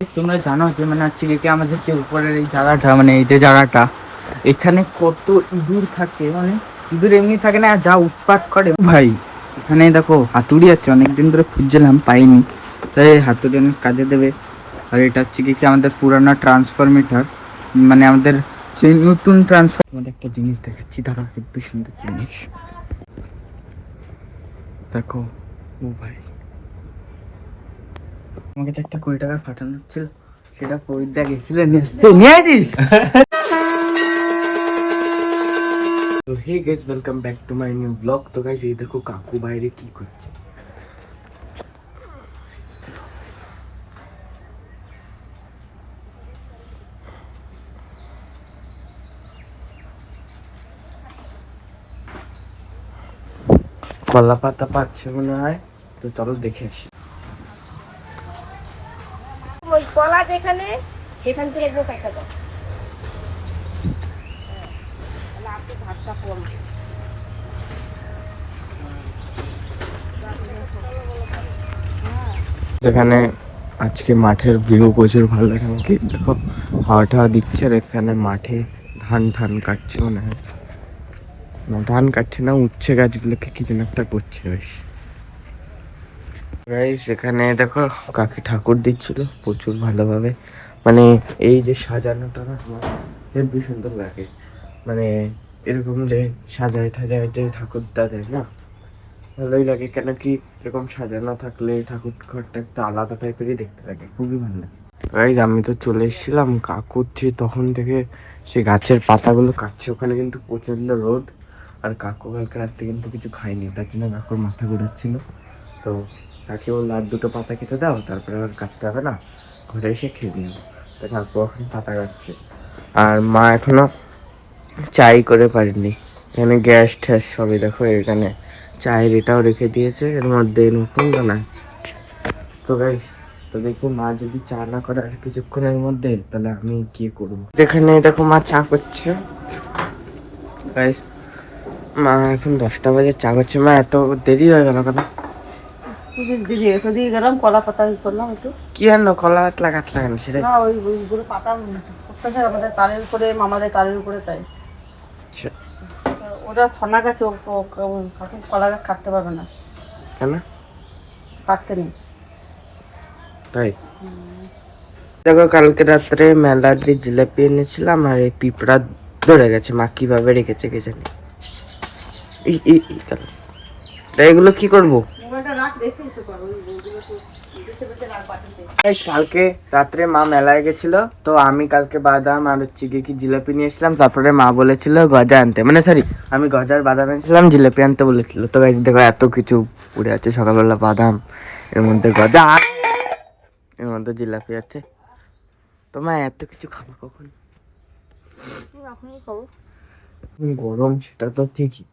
তোমরা জানো যে মানে হচ্ছে কি আমাদের যে উপরের এই জায়গাটা মানে এই যে জায়গাটা এখানে কত ইঁদুর থাকে, মানে ইঁদুর এমনি থাকে না, আর যা উৎপাত করে ভাই। এখানে দেখো হাতুড়ি আছে, অনেকদিন ধরে খুঁজছিলাম পাইনি, তাই হাতুড়ি অনেক কাজে দেবে। আর এটা হচ্ছে কি আমাদের পুরানো ট্রান্সফরমেটর, মানে আমাদের যে নতুন ট্রান্সফার। আমাদের একটা জিনিস দেখাচ্ছি, দাঁড়া, হেব্বি সুন্দর জিনিস দেখো। ও ভাই, আমাকে তো একটা 20 টাকার পাঠানো ছিল, সেটা পরিদা গেছিল নিয়ে আসিস। তো hey guys, welcome back to my new blog. তো গাইস এই দেখো কাকু বাইরে কি করছে। কলা পাতা পাচ্ছে মনে হয়, তো চলো দেখে আসি। ওই কলা যেখানে সেখান থেকে একদম একটা দাও। তাহলে আপনি ভাতটা কম। যেখানে আজকে মাঠের ভিউ প্রচুর ভালো লাগে আমাকে, দেখো হাওয়া টাওয়া দিচ্ছে, আর এখানে মাঠে ধান ধান কাটছে মনে হয়, না ধান কাটছে না, উচ্ছে গাছগুলোকে কি যেন একটা করছে বেশ। গাইস এখানে দেখো কাকি ঠাকুর দিচ্ছিল প্রচুর ভালোভাবে, মানে এই যে সাজানোটা না আমার হেব্বি সুন্দর লাগে, মানে এরকম যে সাজায় ঠাজায় যে ঠাকুরটা দেয় না, ভালোই লাগে। কেন কি এরকম সাজানো থাকলে ঠাকুর ঘরটা একটা আলাদা টাইপেরই দেখতে লাগে, খুবই ভালো লাগে। গাইস আমি তো চলে এসেছিলাম, কাকুর তখন থেকে সেই গাছের পাতাগুলো কাটছে, ওখানে কিন্তু প্রচন্ড রোদ, আর কাকু কালকে রাত্রে কিন্তু কিছু খায়নি, তার জন্য কাকুর মাথা ঘুরাচ্ছিল। তো তাকে বললো আর দুটো পাতা খেতে দাও, তারপরে আবার কাটতে হবে না, ঘরে এসে খেয়ে নিও। তো কাকু এখন পাতা কাটছে, আর মা এখনো চাই করে পারেনি। এখানে গ্যাস ট্যাস সবই দেখো, এখানে চায়ের এটাও রেখে দিয়েছে, এর মধ্যে নতুন দানা আছে। তো গাইস, তো দেখি মা যদি চা না করে আর কিছুক্ষণের মধ্যে, তাহলে আমি কি করবো। যেখানে দেখো মা চা করছে গাইস, মা এখন 10টা বাজে চা করছে। মা এত দেরি হয়ে গেল কেন? দিদি এসে দিয়ে গেলাম, কলা পাতা করলাম একটু। কি আনো কলা কাটলা কাটলা কেন সেটা? না ওইগুলো পাতা করতেছে আমাদের তারের উপরে, মামাদের তারের উপরে, তাই আচ্ছা, ওটা ফনা গাছ, কাকুন কলা গাছ কাটতে পারবে না, কেন? কাটতে নেই। তাই দেখো, কালকে রাত্রে মেলা দিয়ে জিলাপি এনেছিলাম, আর এই পিঁপড়া ধরে গেছে, মা কিভাবে রেখেছে কে জানি। এগুলো কি করবো? কালকে রাত্রে মা মেলায় গেছিল, তো আমি কালকে বাদাম আর হচ্ছে কি জিলাপি নিয়েছিলাম, তারপরে মা বলেছিল গজা আনতে, মানে সরি আমি গজার বাদাম এনেছিলাম, জিলাপি আনতে বলেছিল। তো গাইস দেখো এত কিছু পড়ে আছে, সকালবেলা বাদাম, এর মধ্যে গজা, এর মধ্যে জিলাপি আছে। তো মা এত কিছু খাবো কখন? গরম সেটা তো ঠিকই,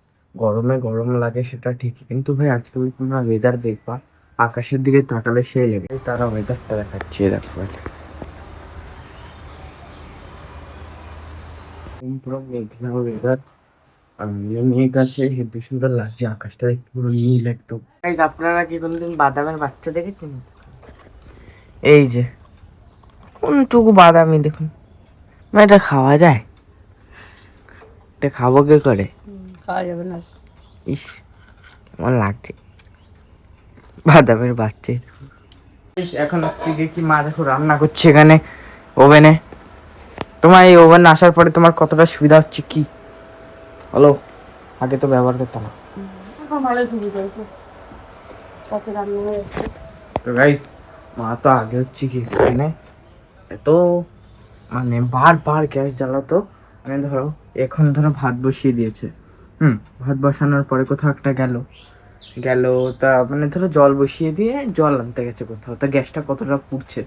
গরমে গরম লাগে সেটা ঠিকই, কিন্তু ভাই আজকে তোমরা ওয়েদার দেখবা, আকাশের দিকে তাকালে সেই লেগে তারা ওয়েদারটা দেখাচ্ছে, দেখো পুরো মেঘলা ওয়েদার, আর মেঘ আছে, হেব্বি সুন্দর লাগছে, আকাশটা দেখতে পুরো নীল একদম। গাইস আপনারা কি কোনোদিন বাদামের বাচ্চা দেখেছেন? এই যে কোনটুকু বাদামি দেখুন, এটা খাওয়া যায়? এটা খাবো কে করে? খাওয়া যাবে না। ইস কেমন লাগছে বাদামের বাচ্চা। এখন কি মা দেখো রান্না করছে এখানে ওভেনে। তোমার এই ওভেন আসার পরে তোমার কতটা সুবিধা হচ্ছে কি বলো? আগে তো ব্যবহার করতাম না। তো গাইস মা তো আগে হচ্ছে কি এখানে এত মানে বারবার গ্যাস জ্বালাতো, মানে ধরো এখন ধরো ভাত বসিয়ে দিয়েছে, ভাত বসানোর পরে কোথাও একটা গেল, তা মানে ধরো জল বসিয়ে দিয়ে জল আনতে গেছে কোথাও, তা গ্যাসটা কতটা পুড়ছে,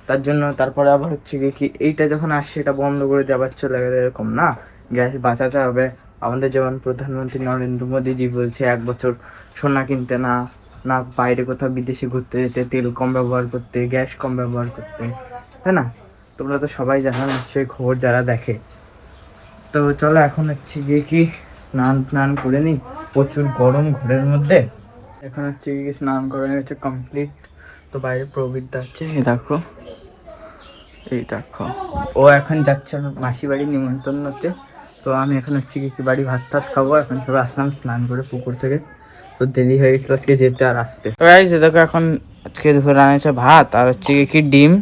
তার জন্য তারপরে আবার হচ্ছে কি এইটা যখন আসছে এটা বন্ধ করে দিয়ে আবার চলে গেলে, এরকম না, গ্যাস বাঁচাতে হবে। আমাদের যেমন প্রধানমন্ত্রী নরেন্দ্র মোদীজি বলছে 1 বছর সোনা কিনতে না, না বাইরে কোথাও বিদেশে ঘুরতে যেতে, তেল কম ব্যবহার করতে, গ্যাস কম ব্যবহার করতে, তাই না? তোমরা তো সবাই জানো নিশ্চয়ই, খবর যারা দেখে। তো চলো এখন হচ্ছে কি স্নান করে নিই, প্রচুর গরম ঘরের মধ্যে। এখন হচ্ছে কি স্নান করা হয়েছে কমপ্লিট, তো বাইরে প্রবৃদ্ধ আছে, এই দেখো, এই দেখো। ও এখন যাচ্ছে মাসি বাড়ি নিমন্ত্রণতে। তো আমি এখন হচ্ছে কি বাড়ি ভাত টাত খাবো। এখন সবাই আসলাম স্নান করে পুকুর থেকে। তো দেরি হয়ে গেছিলো আজকে যেতে আর আসতে। তো গাইস দেখো, এখন আজকে দুপুরে রান্না হচ্ছে ভাত আর হচ্ছে কি ডিম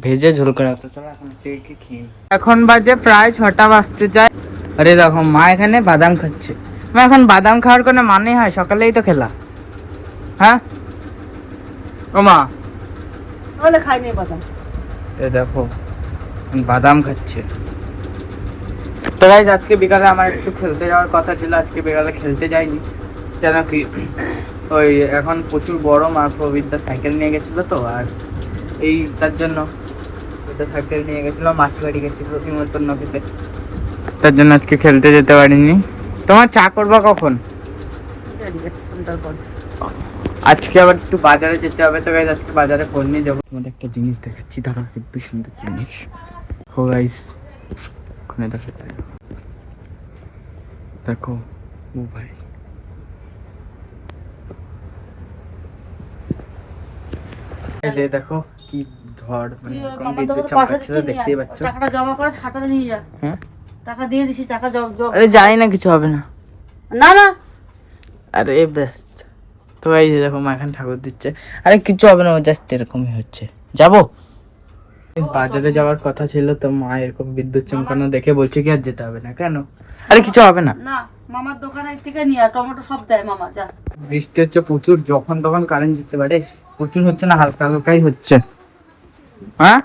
ভেজে ঝোল করে। তো চলো এখন হচ্ছে কি খেয়ে। এখন বাজে প্রায় 6টা বাজতে যায়। আরে দেখো মা এখানে বাদাম খাচ্ছে। মা এখন বাদাম খাওয়ার কোনো মানে হয়? সকালেই তো খেলা। হ্যাঁ ও মা, বলে খাইনি বাদাম। এ দেখো বাদাম খাচ্ছে। তো গাইস আজকে বিকালে আমার একটু খেলতে যাওয়ার কথা ছিল, আজকে বিকালে খেলতে যাইনি। কেন কি ওই এখন প্রচুর গরম আর প্রবীরদা সাইকেল নিয়ে গেছিল তো, আর এই তার জন্য ওটা সাইকেল নিয়ে গেছিল, মাসি বাড়ি গেছিল নিমন্ত্রণ খেতে, তার জন্য আজকে খেলতে যেতে পারিনি। তোমার চা করবা কখন? সন্ধ্যার পর। আজকে আবার একটু বাজারে যেতে হবে। তো গাইস আজকে বাজারে ফোন নিয়ে যাবো। তোমাদের একটা জিনিস দেখাচ্ছি, দাঁড়াও, খুবই সুন্দর জিনিস। ও গাইস ওখানে দেখো, ও ভাই এই যে দেখো কি ঝড়, মানে এরকম বিদ্যুৎ চমকাচ্ছিল, দেখতেই পাচ্ছ। টাকাটা জমা করে হাতে নিয়ে যা। হ্যাঁ টাকা দিয়ে দিছি, টাকা আরে জানি না, কিছু হবে না। না না, আরে বেস্ট। তো এই যে দেখো মা এখানে ঠাকুর দিচ্ছে। আরে কিছু হবে না, ও জাস্ট এরকমই হচ্ছে। যাবো বাজারে যাওয়ার কথা ছিল, তো মা এরকম বিদ্যুৎ চমকানো দেখে বলছে কি আর যেতে হবে না। কেন? আরে কিছু হবে না। না মামার দোকানে থেকে নিয়ে টমেটো সব দেয় মামা, যা। বৃষ্টি হচ্ছে প্রচুর, যখন তখন কারেন্ট যেতে পারে। প্রচুর হচ্ছে না, হালকা হালকাই হচ্ছে। হ্যাঁ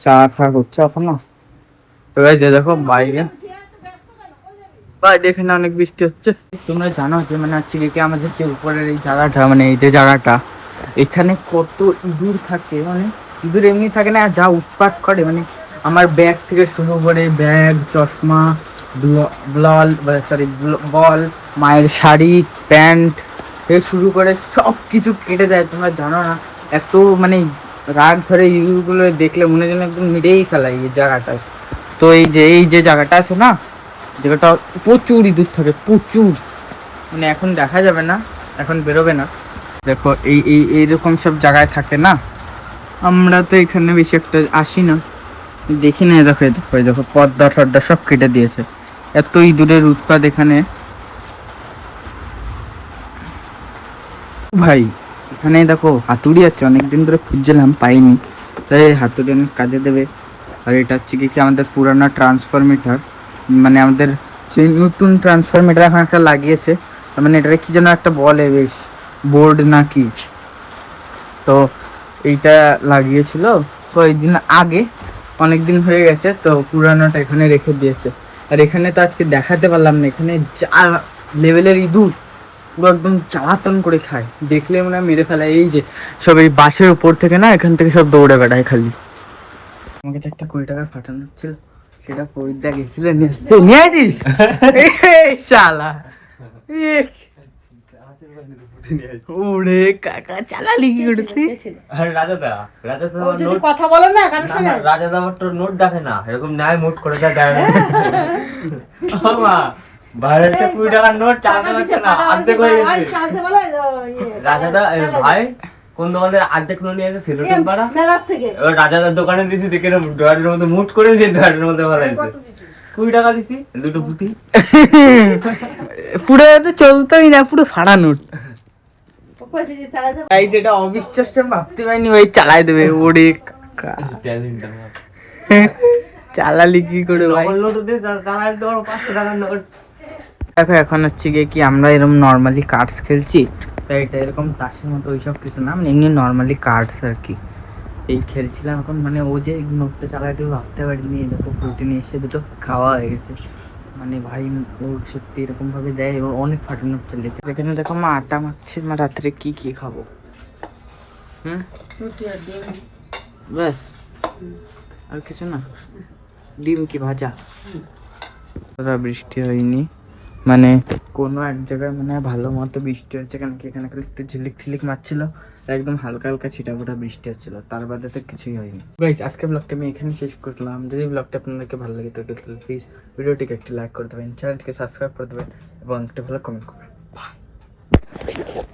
চা খা করছে এখনো। তো এই যে দেখো বাইরে বাইরে এখানে অনেক বৃষ্টি হচ্ছে। তোমরা জানো যে মানে হচ্ছে কি আমাদের যে উপরের এই জায়গাটা, মানে এই যে জায়গাটা, এখানে কত ইঁদুর থাকে। মানে ইঁদুর এমনি থাকে না, আর যা উৎপাত করে, মানে আমার ব্যাগ থেকে শুরু করে ব্যাগ, চশমা, বল, মায়ের শাড়ি, প্যান্ট থেকে শুরু করে সব কিছু কেটে দেয়। তোমরা জানো না, এত মানে রাগ ধরে ইঁদুরগুলো দেখলে মনে হয় যেন একদম মেরেই ফেলাই এই জায়গাটায়। তো এই যে জায়গাটা আছে না, জায়গাটা প্রচুর ইঁদুর থাকে, প্রচুর। মানে এখন দেখা যাবে না, এখন বেরোবে না। দেখো এইরকম সব জায়গায় থাকে না, আমরা তো এখানে বেশি একটা আসি না, দেখি না। দেখো দেখো পর্দা টর্দা সব কেটে দিয়েছে, এত ইঁদুরের উৎপাত এখানে। ভাই এখানে দেখো হাতুড়ি আছে, অনেকদিন ধরে খুঁজছিলাম পাইনি, তাই হাতুড়ি অনেক কাজে দেবে। আর এটা হচ্ছে কি আমাদের পুরানো ট্রান্সফরমেটর, মানে আমাদের যে নতুন ট্রান্সফরমেটর এখন একটা লাগিয়েছে, মানে এটাকে কি যেন একটা বলে, বেশ বোর্ড নাকি। তো এইটা লাগিয়েছিল কয়েকদিন আগে, অনেক দিন হয়ে গেছে, তো পুরানোটা এখানে রেখে দিয়েছে। আর এখানে তো আজকে দেখাতে পারলাম না, এখানে যা লেভেলের ইঁদুর, পুরো একদম জ্বালাতন করে খায়, দেখলে মনে হয় মেরে ফেলায়। এই যে সব এই বাসের উপর থেকে না, এখান থেকে সব দৌড়ে বেড়ায় খালি। আমাকে তো একটা 20 টাকা পাঠানো ছিল, সেটা পরিদা গেছিল নিয়ে আসতে। নিয়ে আসিস শালা, ওরে কাকা চালালি কি করছিস? কথা বলে না কারোর সঙ্গে। রাজা দাবার তোর নোট দেখে না, এরকম ন্যায় মুট করে দেয়। বাইরে একটা 20 টাকার নোট চালাতে পারছে না, অর্ধেক হয়ে গেছে। রাজাদা ভাই কোন দোকানের অর্ধেক নোট নিয়ে এসে সিলেটের পাড়া মেলার থেকে। এবার রাজাদার দোকানে দিছি, দেখে ডয়ারের মধ্যে মুট করে দিয়ে ডয়ারের মধ্যে ফেলাইছে। 20 টাকা দিছি, দুটো বুটি পুরো তো চলতোই না, পুরো ফাড়া নোট। এই যেটা অবিশ্বাস্য ভাবতে পারিনি, ওই চালাই দেবে। ওরে কাকা চালালি কি করে ভাই? নোট দিয়ে চালাই দেওয়ার 500 টাকার নোট। দেখো এখন হচ্ছে গিয়ে কি আমরা এরকম নর্মালি কার্ডস খেলছি, তাই এটা এরকম তাসের মতো ওইসব কিছু না, মানে এমনি নর্মালি কার্ডস আর কি। এই খেলছিলাম এখন, মানে ও যে নোটটা চালাইতে ভাবতে পারিনি। দেখো প্রোটিন এসে দুটো খাওয়া হয়ে গেছে, মানে ভাই ও সত্যি এরকম ভাবে দেয়, ও অনেক ফাটা নোট চলেছে। এখানে দেখো মা আটা মাখছে, মা রাত্রে কি খাবো? ব্যাস, আর কিছু না? ডিম কি ভাজা? বৃষ্টি হয়নি, মানে কোনো এক জায়গায় মানে ভালো মতো বৃষ্টি হচ্ছে, কারণ কি এখানে একটু ঝিলিক ঝিলিক মারছিল, একদম হালকা হালকা ছিটাফোটা বৃষ্টি হচ্ছিল, তার বাদে তো কিছুই হয়নি। গাইস আজকে ব্লগটা আমি এখানে শেষ করলাম। যদি ব্লগটা আপনাদেরকে ভালো লাগে তাহলে প্লিজ ভিডিওটিকে একটি লাইক করে দেবেন, চ্যানেলটিকে সাবস্ক্রাইব করে দেবেন এবং একটা ভালো কমেন্ট করবেন। টাটা।